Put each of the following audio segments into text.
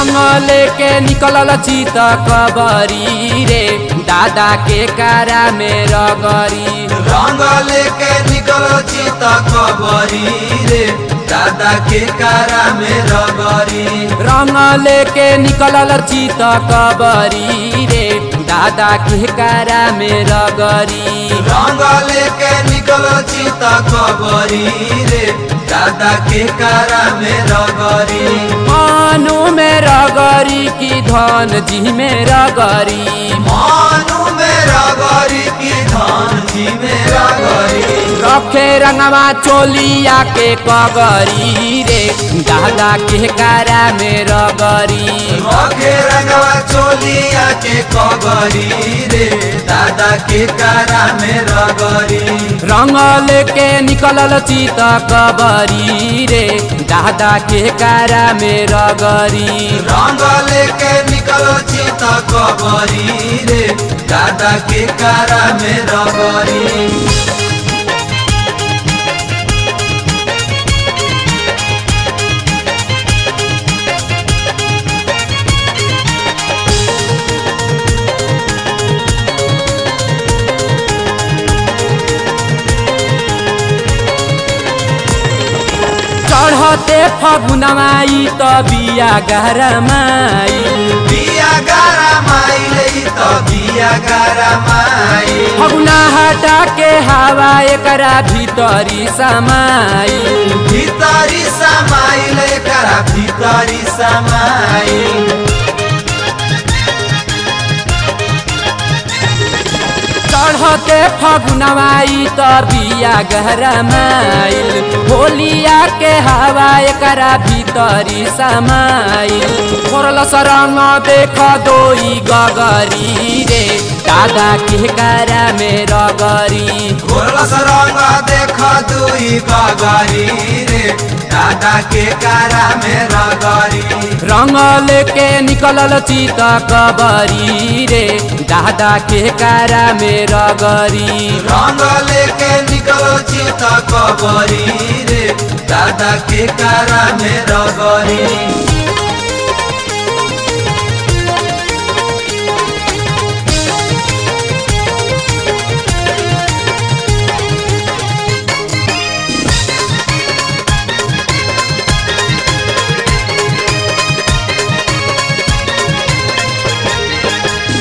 रंग लेके निकलल चित कबरी रे दादा के कारा में रगरी। रंग लेके निकल चित कबरी रे दादा के कारा में रगरी। रंग लेके निकलल चित कबरी रे दादा के कारा में रगरी। रंग लेके निकल चित कबरी रे दादा के कारा में रगरी। मानू में रगरी की धन जी में रगरी। मानू में रगरी की धन जी में रगरी। रखे रंगवा चोलिया के कगरी रे दादा के कारा में रगरी। रखे रंगवा चोलिया के कगरी रे दादा के कारा में रगरी। रंग लेके निकलल चित कबरी रे दादा के कारा में रगरी। रंग लेके निकल चित कबरी रे दादा के कारा में रगरी। चढ़ते फगुनमाई त बिया गरमाई। बिया गरमाई त बिया गरमाई। फगुना हटा के हवा एकरा भीतरी समाई। भीतरी समाई एकरा भीतरी समाई। चढ़ते फगुनवाई त बिया गरमाइल। होलिया के हवा एकरा भीतरी समाइल। मोरल सरंग देख दोई गगरी रे दादा के कारा में रगरी। मोरल सरंग देख दोई गगरी रे दादा के कारा में रगरी। रंग लेके निकलल चित कबरी रे दादा के कारा में रगरी। रंग लेके निकल चित कबरी रे दादा के कारा में रगरी।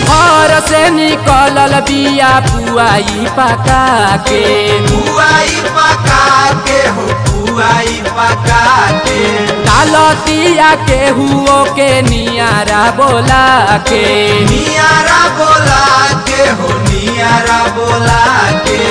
घर से निकलल बिया पुआई पका के। पुआई पका के हो पुआई पका के। डालतिया के हुओ के नियारा बोला के। नियारा बोला के हो नियारा बोला के।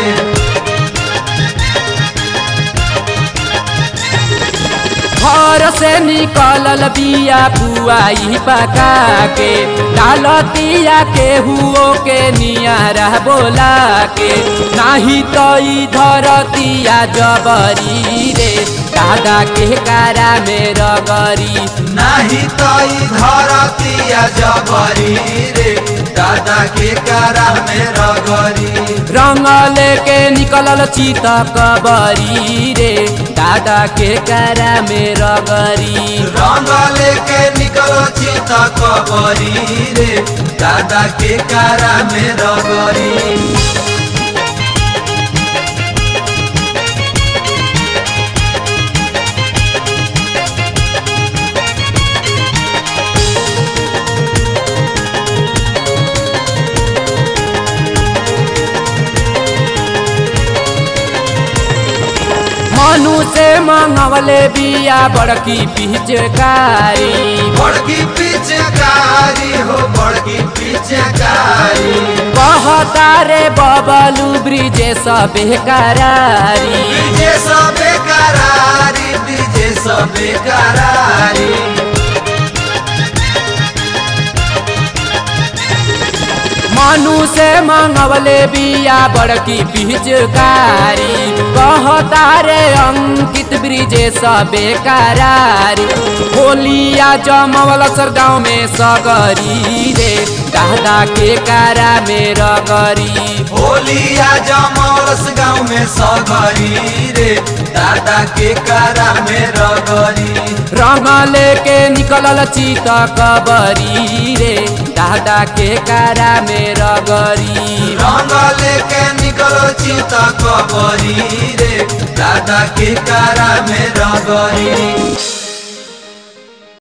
घर से निकलल बिया पुआई पका के। डालतिया के हुओ के नियारा बोला के। नाही तो धरतिया जबरी रे दादा के कारा में रगरी। नहीं तो धरतिया जबरी रे दादा के कारा में रगरी। रंग लेके निकलल चित कबरी रे दादा के कारा में रगरी। रंग लेके निकल चित कबरी रे दादा के कारा में रगरी। मनु से मंगवले बिया बड़की पिचकारी। बड़की पिचकारी हो बड़की पिचकारी। कहता रे बबलू ब्रिजे सबे करारी। ब्रिजे सबे करारी ब्रिजे सबे करारी। मनु से मंगवले बिया बड़की पिचकारी। कहता रे अंकित ब्रिजे सबे करारी। होलिया जमवल सर गाँव में सगरी रे दादा के कारा में रगरी। होलिया जमौलस गाँव में सगरी रे दादा के कारा में रगरी। रंग लेके निकलल चित कबरी रे दादा के कारा में रगरी रंग लेके निकलो चित कबरी रे दादा के कारा में रगरी।